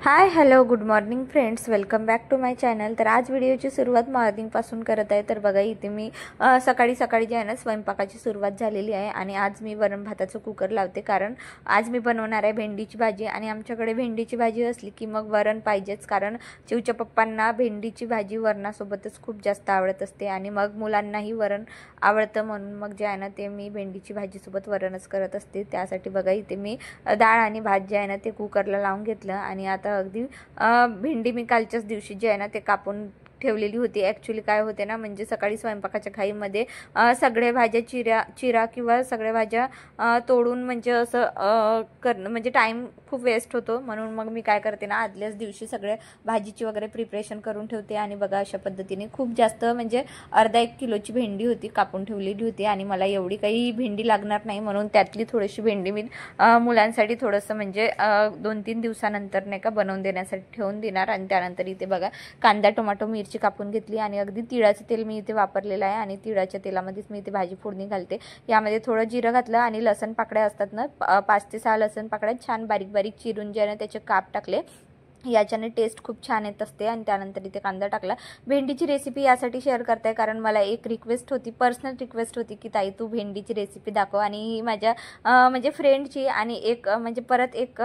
High hello good morning friends, welcome back to my channel. तर आज व्हिडिओची सुरुवात मॉर्निंगपासून करत आहे। तर बघा इथे मी सकाळी जे आहे ना स्वयंपाकाची सुरुवात झालेली आहे आणि आज मी वरण भाताचं कुकर लावते, कारण आज मी बनवणार आहे भेंडीची भाजी। आणि आमच्याकडे भेंडीची भाजी असली की मग वरण पाहिजेच, कारण चिवच्या पप्पांना भेंडीची भाजी वरणासोबतच खूप जास्त आवडत असते आणि मग मुलांनाही वरण आवडतं, म्हणून मग जे आहे ना ते मी भेंडीची भाजीसोबत वरणच करत असते। त्यासाठी बघा इथे मी डाळ आणि भात जे आहे ना ते कुकरला लावून घेतलं आणि आता अगदी भेंडी मी कालच्याच दिवशी जे आहे ना ते कापून ठेवलेली होती। ॲक्च्युली काय होते ना, म्हणजे सकाळी स्वयंपाकाच्या घाईमध्ये सगळ्या भाज्या चिरा किंवा सगळ्या भाज्या तोडून म्हणजे असं करणं म्हणजे टाईम खूप वेस्ट होतो, म्हणून मग मी काय करते ना आदल्याच दिवशी सगळ्या भाजीची वगैरे प्रिपरेशन करून ठेवते। आणि बघा अशा पद्धतीने खूप जास्त म्हणजे अर्धा 1 किलोची भेंडी होती, कापून ठेवलेली होती आणि मला एवढी काही भेंडी लागणार नाही, म्हणून त्यातली थोडीशी भेंडी मी मुलांसाठी थोडंसं म्हणजे 2-3 दिवसानंतर नाही का बनवून देण्यासाठी ठेवून देणार। आणि त्यानंतर इथे बघा कांदा टोमॅटो मिरची कापून घेतली आणि अगदी तिळाचं तेल मी इथे वापरलेलं आहे आणि तिळाच्या तेलामध्येच मी इथे भाजी फोडणी घालते। यामध्ये थोडं जिरं घातलं आणि लसण पाकळ्या असतात ना 5 ते 6 लसण पाकळ्या छान बारीक बारीक चिरून जे आहे ना त्याचे काप टाकले, याच्याने टेस्ट खूप छान येत असते। आणि त्यानंतर इथे कांदा टाकला। भेंडीची रेसिपी यासाठी शेअर करते कारण मला एक रिक्वेस्ट होती, पर्सनल रिक्वेस्ट होती की ताई तू भेंडीची रेसिपी दाखव, आणि ही माझ्या म्हणजे फ्रेंडची आणि एक म्हणजे परत एक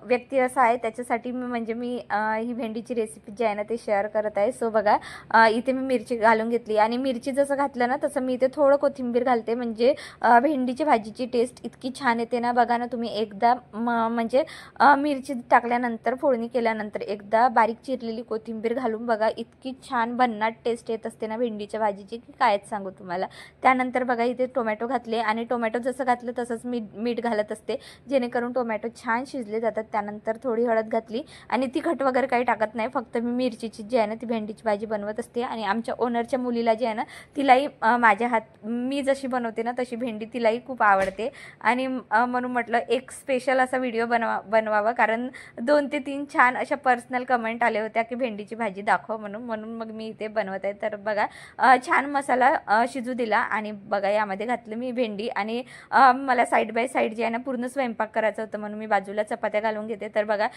व्यक्ती असा आहे त्याच्यासाठी मी ही भेंडीची रेसिपी जी आहे ना ते शेअर करत आहे। सो बघा इथे मी मिरची घालून घेतली आणि मिरची जसं घातलं ना तसं मी इथे थोडं कोथिंबीर घालते, म्हणजे भेंडीची भाजीची टेस्ट इतकी छान येते ना। बघा ना तुम्ही एकदा म्हणजे मिरची टाकल्यानंतर फोडणी केल्यानंतर एकदा बारीक चिरलेली कोथिंबीर घालून बघा, इतकी छान भन्नाट टेस्ट येत असते ना भेंडीच्या भाजीची की कायच सांगू तुम्हाला। त्यानंतर बघा इथे टोमॅटो घातले आणि टोमॅटो जसं घातलं तसंच मी मीठ घालत असते, जेणेकरून टोमॅटो छान शिजले जातात। त्यानंतर थोडी हळद घातली आणि तिखट वगैरे काही टाकत नाही, फक्त मी मिरचीची जी आहे ना ती भेंडीची भाजी बनवत असते। आणि आमच्या ओनरच्या मुलीला जी आहे ना तिलाही माझ्या मी जशी बनवते ना तशी भेंडी तिलाही खूप आवडते, आणि म्हणून म्हटलं एक स्पेशल असा व्हिडिओ बनवावा, कारण 2 ते 3 छान अशा पर्सनल कमेंट आले होत्या की भेंडीची भाजी दाखव म्हणून मग मी इथे बनवत आहे। तर बघा छान मसाला शिजू दिला आणि बघा यामध्ये घातलं मी भेंडी आणि मला साईड बाय साईड जे आहे ना पूर्ण स्वयंपाक करायचं होतं, म्हणून मी बाजूला चपात्या घालून घेते। तर बघा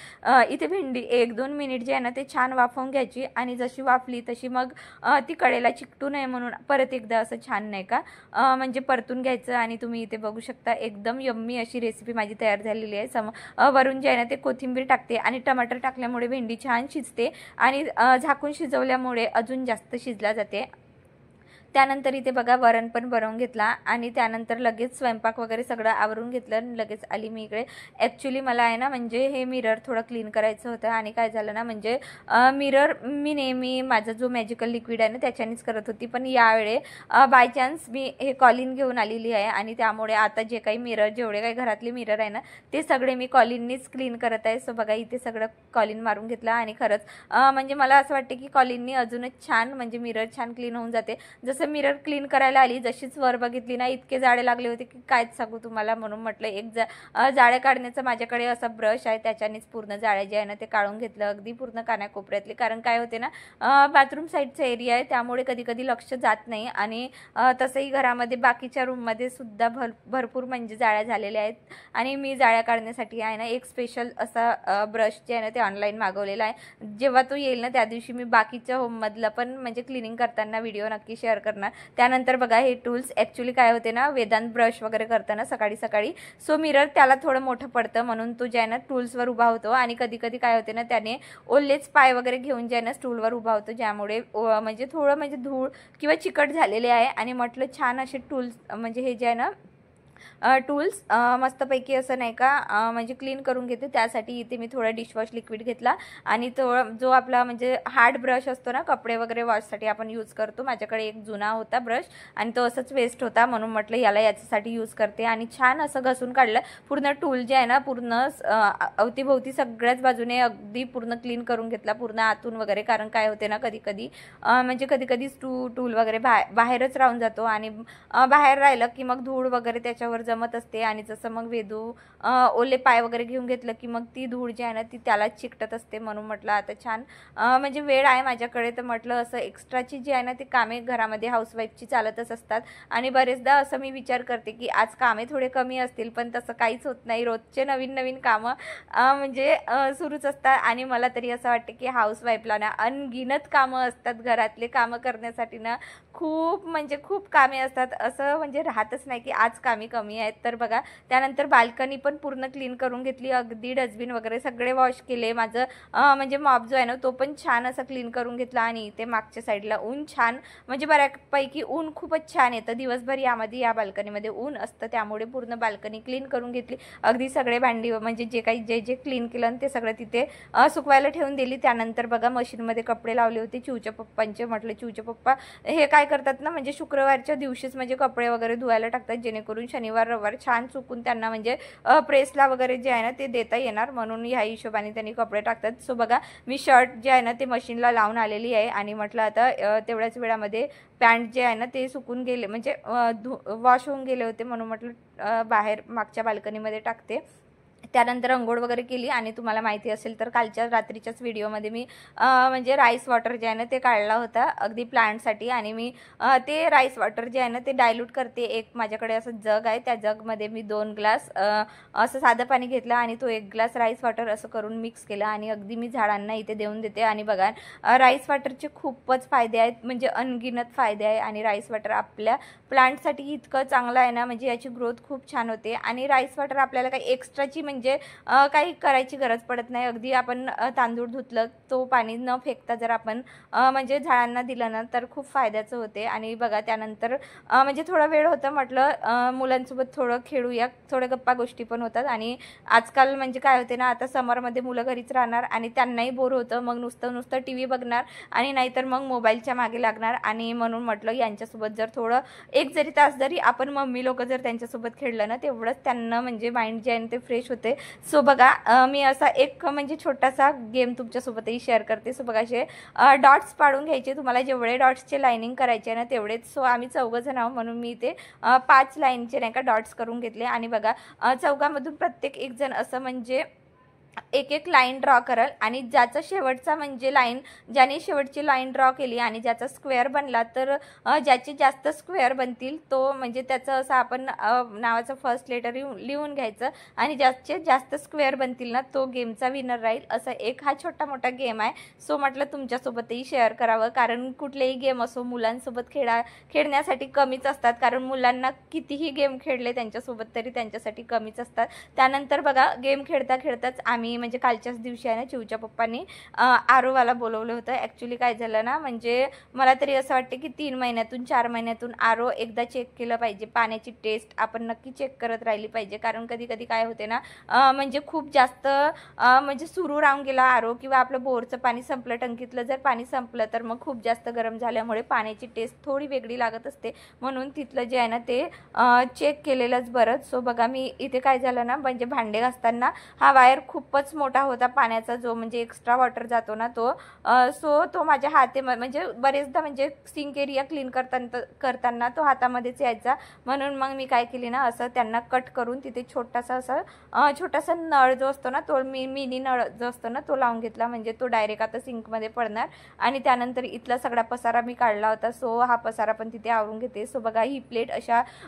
इथे भेंडी 1-2 मिनिट जे आहे ना ते छान वाफवून घ्यायची आणि जशी वाफली तशी मग ती कडेला चिकटू नये म्हणून परत एकदा असं छान नाही का म्हणजे परतून घ्यायचं। आणि तुम्ही इथे बघू शकता एकदम यम्मी अशी रेसिपी माझी तयार झालेली आहे। वरून जे आहे ना ते कोथिंबीर टाकते आणि टमाटर टाकल्यामुळे भेंडी छान शिजते आणि झाकून शिजवल्यामुळे अजून जास्त शिजला जाते। त्यानंतर इथे बघा वरण पण बनवून घेतला आणि त्यानंतर लगेच स्वयंपाक वगैरे सगळं आवरून घेतलं आणि लगेच आली मी इकडे। ॲक्च्युली मला आहे ना म्हणजे हे मिरर थोडं क्लीन करायचं होतं आणि काय झालं ना म्हणजे मिरर मी नेहमी माझा जो मॅजिकल लिक्विड आहे ना त्याच्यानेच करत होती, पण यावेळे बाय चान्स मी हे कॉलिन घेऊन आलेली आहे आणि त्यामुळे आता जे काही मिरर जेवढे काही घरातले मिरर आहे ना ते सगळे मी कॉलिननीच क्लीन करत आहे। सो बघा इथे सगळं कॉलिन मारून घेतलं आणि खरंच म्हणजे मला असं वाटतं की कॉलिननी अजूनच छान म्हणजे मिरर छान क्लीन होऊन जाते। जसं मिरर क्लीन करायला आली जशीच वर बघितली ना इतके जाळे लागले होते की कायच सांगू तुम्हाला, म्हणून म्हटलं एक जाळे काढण्याचा माझ्याकडे असा ब्रश आहे त्याच्यानेच पूर्ण जाळे जे आहे ना ते काढून घेतलं अगदी पूर्ण कानाकोपऱ्यातले, कारण काय होते ना बाथरूम साईडचा एरिया आहे त्यामुळे कधी कधी लक्ष जात नाही आणि तसंही घरामध्ये बाकीच्या रूममध्ये सुद्धा भरपूर म्हणजे जाळ्या झालेल्या आहेत। आणि मी जाळ्या काढण्यासाठी आहे ना एक स्पेशल असा ब्रश जे आहे ना ते ऑनलाईन मागवलेला आहे, जेव्हा तो येईल ना त्या दिवशी मी बाकीच्या होममधलं पण म्हणजे क्लिनिंग करताना व्हिडिओ नक्की शेअर करणार। त्यानंतर बघा हे टूल्स ॲक्च्युली काय होते ना वेदांत ब्रश वगैरे करताना सकाळी सो मिरर त्याला थोडं मोठं पडतं म्हणून तो जे आहे ना टूल्सवर उभा होतो आणि कधी कधी काय होते ना त्याने ओल्लेच पाय वगैरे घेऊन जे आहे ना स्टूलवर उभा होतो, ज्यामुळे म्हणजे थोडं म्हणजे धूळ किंवा चिकट झालेले आहे। आणि म्हटलं छान असे टूल्स म्हणजे हे जे आहे ना टूल्स मस्तपैकी असं नाही का म्हणजे क्लीन करून घेते, त्यासाठी इथे मी थोडा डिशवॉश लिक्विड घेतला आणि तो जो आपला म्हणजे हार्ड ब्रश असतो ना कपडे वगैरे वॉशसाठी आपण यूज करतो, माझ्याकडे एक जुना होता ब्रश आणि तो असंच वेस्ट होता म्हणून म्हटलं याला याच्यासाठी यूज करते आणि छान असं घसून काढलं पूर्ण टूल जे आहे ना पूर्ण अवतीभोवती सगळ्याच बाजूने अगदी पूर्ण क्लीन करून घेतला पूर्ण आतून वगैरे, कारण काय होते ना कधी कधी म्हणजे कधी कधी टूल वगैरे बाहेरच राहून जातो आणि बाहेर राहिलं की मग धूळ वगैरे त्याच्यावर त्याच्यावर जमत असते आणि जसं मग वेदू ओले पाय वगैरे घेऊन घेतलं की मग ती धूळ जी आहे ना ती त्यालाच चिकटत असते. म्हणून म्हटलं आता छान म्हणजे वेळ आहे माझ्याकडे, तर म्हटलं असं एक्स्ट्राची जी आहे ना ती कामे घरामध्ये हाऊसवाईफची चालतच असतात. आणि बरेचदा असं मी विचार करते की आज कामे थोडे कमी असतील, पण तसं काहीच होत नाही. रोजचे नवीन नवीन कामं म्हणजे सुरूच असतात. आणि मला तरी असं वाटते की हाऊसवाईफला ना अनगिनत कामं असतात. घरातले कामं करण्यासाठी ना खूप म्हणजे खूप कामे असतात. असं म्हणजे राहतच नाही की आज कामे कमी आहेत. तर बघा, त्यानंतर बाल्कनी पण पूर्ण क्लीन करून घेतली. अगदी डस्टबिन वगैरे सगळे वॉश केले. माझं म्हणजे मॉप जो आहे ना तो पण छान असा क्लीन करून घेतला. आणि इथे मागच्या साईडला ऊन छान म्हणजे बऱ्यापैकी ऊन खूपच छान येतं. दिवसभर यामध्ये या बाल्कनीमध्ये ऊन असतं, त्यामुळे पूर्ण बाल्कनी क्लीन करून घेतली. अगदी सगळे भांडी म्हणजे जे काही जे क्लीन केलं ते सगळं तिथे सुकवायला ठेवून दिली. त्यानंतर बघा मशीनमध्ये कपडे लावले होते चिवच्या पप्पांचे. म्हटलं चिवचे पप्पा हे काय करतात ना, म्हणजे शुक्रवारच्या दिवशीच म्हणजे कपडे वगैरे धुवायला टाकतात, जेणेकरून शनिवार रविवार छान चुकून त्यांना म्हणजे प्रेसला वगैरे जे आहे ना ते देता येणार, म्हणून ह्या हिशोबाने त्यांनी कपडे टाकतात. सो बघा मी शर्ट जे आहे ना ते मशीनला लावून आलेली आहे. आणि म्हटलं आता तेवढ्याच वेळामध्ये पॅन्ट जे आहे ना ते सुकून गेले म्हणजे वॉश होऊन गेले होते, म्हणून म्हटलं बाहेर मागच्या बाल्कनीमध्ये टाकते. त्यानंतर अंघोळ वगैरे केली. आणि तुम्हाला माहिती असेल तर कालच्या रात्रीच्याच व्हिडिओमध्ये मी म्हणजे राईस वॉटर जे आहे ना ते काढला होता अगदी प्लांटसाठी. आणि मी ते राईस वॉटर जे आहे ना ते डायल्यूट करते. एक माझ्याकडे असं जग आहे, त्या जगमध्ये मी 2 ग्लास असं साधं पाणी घेतलं आणि तो 1 ग्लास राईस वॉटर असं करून मिक्स केलं आणि अगदी मी झाडांना इथे देऊन देते. आणि बघा राईस वॉटरचे खूपच फायदे आहेत, म्हणजे अनगिनत फायदे आहे. आणि राईस वॉटर आपल्या प्लांटसाठी इतकं चांगलं आहे ना, म्हणजे याची ग्रोथ खूप छान होते. आणि राईस वॉटर आपल्याला काही एक्स्ट्राची म्हणजे काही करायची गरज पडत नाही. अगदी आपण तांदूळ धुतलं तो पाणी न फेकता जर आपण म्हणजे झाडांना दिलं ना तर खूप फायद्याचं होते. आणि बघा त्यानंतर म्हणजे थोडा वेळ होता, म्हटलं मुलांसोबत थोडं खेळूया, थोड्या गप्पा गोष्टी पण होतात. आणि आजकाल म्हणजे काय होते ना, आता समरमध्ये मुलं घरीच राहणार आणि त्यांनाही बोर होतं, मग नुसतं टी व्ही बघणार आणि नाहीतर मग मोबाईलच्या मागे लागणार. आणि म्हणून म्हटलं यांच्यासोबत जर थोडं 1 जरी तास जरी आपण मम्मी लोक जर त्यांच्यासोबत खेळलं ना तेवढंच त्यांना म्हणजे माइंड जे आहे ते फ्रेश होते. सो बघा मी असा एक म्हणजे छोटासा गेम तुमच्यासोबतही शेअर करते. सो बघा असे डॉट्स पाडून घ्यायचे, तुम्हाला जेवढे डॉट्सचे लाईनिंग करायचे ना तेवढेच. सो आम्ही 4 जण आहोत म्हणून मी इथे 5 लाईनचे नाही का डॉट्स करून घेतले. आणि बघा चौघांमधून प्रत्येक एक जण असं म्हणजे एक लाईन ड्रॉ कराल आणि ज्याचा शेवटचा म्हणजे ज्याने शेवटची लाईन ड्रॉ केली आणि ज्याचा स्क्वेअर बनला तर ज्याचे जास्त स्क्वेअर बनतील तो म्हणजे त्याचं असं आपण नावाचं फर्स्ट लेटर लिहून घ्यायचं आणि ज्याचे जास्त स्क्वेअर बनतील ना तो गेमचा विनर राहील. असा एक हा छोटा मोठा गेम आहे. सो म्हटलं तुमच्यासोबतही शेअर करावं, कारण कुठलेही गेम असो मुलांसोबत खेळण्यासाठी कमीच असतात, कारण मुलांना कितीही गेम खेळले त्यांच्यासोबत तरी त्यांच्यासाठी कमीच असतात. त्यानंतर बघा गेम खेळता खेळताच आम्ही म्हणजे कालच्याच दिवशी आहे ना चिवच्या पप्पांनी आरोवाला बोलवलं होतं. ॲक्च्युली काय झालं ना, म्हणजे मला तरी असं वाटते की 3 महिन्यातून 4 महिन्यातून आरो एकदा चेक केलं पाहिजे. पाण्याची टेस्ट आपण नक्की चेक करत राहिली पाहिजे, कारण कधी कधी काय होते ना म्हणजे खूप जास्त म्हणजे सुरू राहून गेला आरो किंवा आपलं बोरचं पाणी संपलं, टंकीतलं जर पाणी संपलं तर मग खूप जास्त गरम झाल्यामुळे पाण्याची टेस्ट थोडी वेगळी लागत असते, म्हणून तिथलं जे आहे ना ते चेक केलेलंच बरं. सो बघा मी इथे काय झालं ना, म्हणजे भांडे घासताना हा वायर खूपच मोठा होता पाण्याचा, जो म्हणजे एक्स्ट्रा वॉटर जातो ना तो सो तो माझ्या हाते म्हणजे बरेचदा म्हणजे सिंक एरिया क्लीन करताना तो हातामध्येच यायचा, म्हणून मग मी काय केली ना असं त्यांना कट करून तिथे छोटासा नळ जो असतो ना तो मिनी नळ जो असतो ना तो लावून घेतला, म्हणजे तो डायरेक्ट आता सिंकमध्ये पडणार. आणि त्यानंतर इथला सगळा पसारा मी काढला होता, सो हा पसारा पण तिथे आवरून घेते. सो बघा ही प्लेट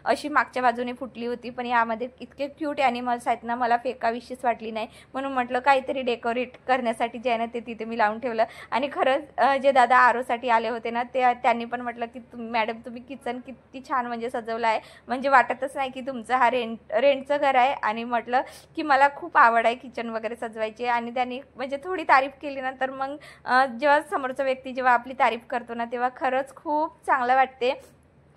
अशी मागच्या बाजूने फुटली होती, पण यामध्ये इतके क्यूट ॲनिमल्स आहेत ना मला फेकाविषयीच वाटली नाही, म्हणून म्हटलं काहीतरी डेकोरेट करण्यासाठी जे आहे ना ते तिथे मी लावून ठेवलं. आणि खरंच जे दादा आरोसाठी आले होते ना त्यांनी पण म्हटलं की मॅडम तुम्ही किचन किती छान म्हणजे सजवलं आहे, म्हणजे वाटतच नाही की तुमचं हा रेंटचं घर आहे. आणि म्हटलं की मला खूप आवड आहे किचन वगैरे सजवायची. आणि त्यांनी म्हणजे थोडी तारीफ केली ना तर मग जेव्हा समोरचा व्यक्ती जेव्हा आपली तारीफ करतो ना तेव्हा खरंच खूप चांगलं वाटते.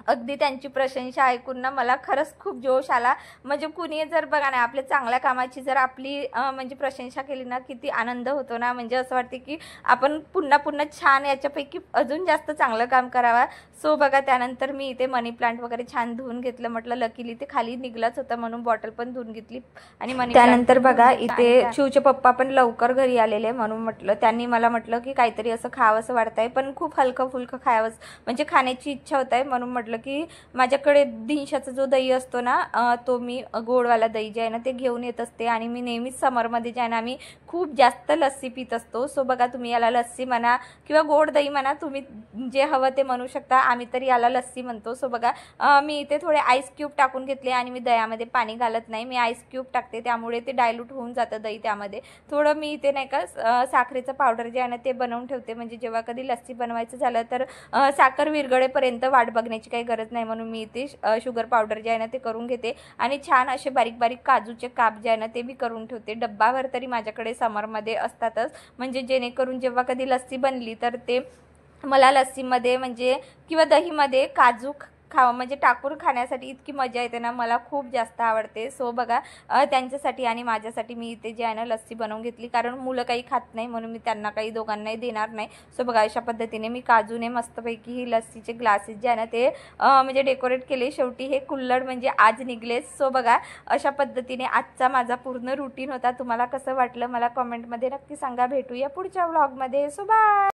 अगदी त्यांची प्रशंसा ऐकून ना मला खरंच खूप जोश आला. म्हणजे कुणी जर बघा ना आपल्या चांगल्या कामाची जर आपली म्हणजे प्रशंसा केली ना किती आनंद होतो ना, म्हणजे असं वाटते की आपण पुन्हा छान याच्यापैकी अजून जास्त चांगलं काम करावं. सो बघा त्यानंतर मी इथे मनी प्लांट वगैरे छान धुवून घेतलं, म्हटलं लकीली ते खाली निघलाच होता म्हणून बॉटल पण धुवून घेतली. आणि मनी त्यानंतर बघा इथे शिवचे पप्पा पण लवकर घरी आलेले, म्हणून म्हटलं त्यांनी मला म्हटलं की काहीतरी असं खावंसं वाटतंय, पण खूप हलकं फुलकं खावंसं म्हणजे खाण्याची इच्छा होत आहे, म्हणून म्हटलं की माझ्याकडे दिनशाचा जो दही असतो ना तो मी गोडवाला दही जे आहे ना ते घेऊन येत असते आणि मी नेहमीच समरमध्ये जे आहे ना आम्ही खूप जास्त लस्सी पित असतो. सो बघा तुम्ही याला लस्सी म्हणा किंवा गोड दही म्हणा, तुम्ही जे हवं ते म्हणू शकता, आम्ही तर याला लस्सी म्हणतो. सो बघा मी इथे थोडे आईस क्यूब टाकून घेतले आणि मी दह्यामध्ये पाणी घालत नाही, मी आईस क्यूब टाकते त्यामुळे ते डायल्यूट होऊन जातं दही. त्यामध्ये थोडं मी इथे नाही का साखरेचं पावडर जे आहे ना ते बनवून ठेवते, म्हणजे जेव्हा कधी लस्सी बनवायचं झालं तर साखर विरघळेपर्यंत वाट बघण्याची काही गरज नाही, म्हणून मी इथे शुगर पावडर जे आहे ना ते करून घेते आणि छान असे बारीक बारीक काजूचे काप जे आहे ना ते मी करून ठेवते. डब्बावर तरी माझ्याकडे समरमध्ये असतातच, म्हणजे जेणेकरून जेव्हा कधी लस्सी बनली तर ते मला लस्सीमध्ये म्हणजे किंवा दहीमध्ये काजू म्हणजे टाकून खाण्यासाठी इतकी मजा येते ना, मला खूप जास्त आवडते. सो बघा त्यांच्यासाठी आणि माझ्यासाठी मी इथे जे आहे ना लस्सी बनवून घेतली, कारण मुलं काही खात नाही म्हणून मी त्यांना काही दोघांनाही देणार नाही. सो बघा अशा पद्धतीने मी काजूने मस्तपैकी ही लस्सीचे ग्लासेस जे आहे ना ते म्हणजे डेकोरेट केले. शेवटी हे कुल्हड म्हणजे आज निघलेच. सो बघा अशा पद्धतीने आजचा माझा पूर्ण रुटीन होता. तुम्हाला कसं वाटलं मला कमेंटमध्ये नक्की सांगा. भेटूया पुढच्या व्लॉगमध्ये. So bye.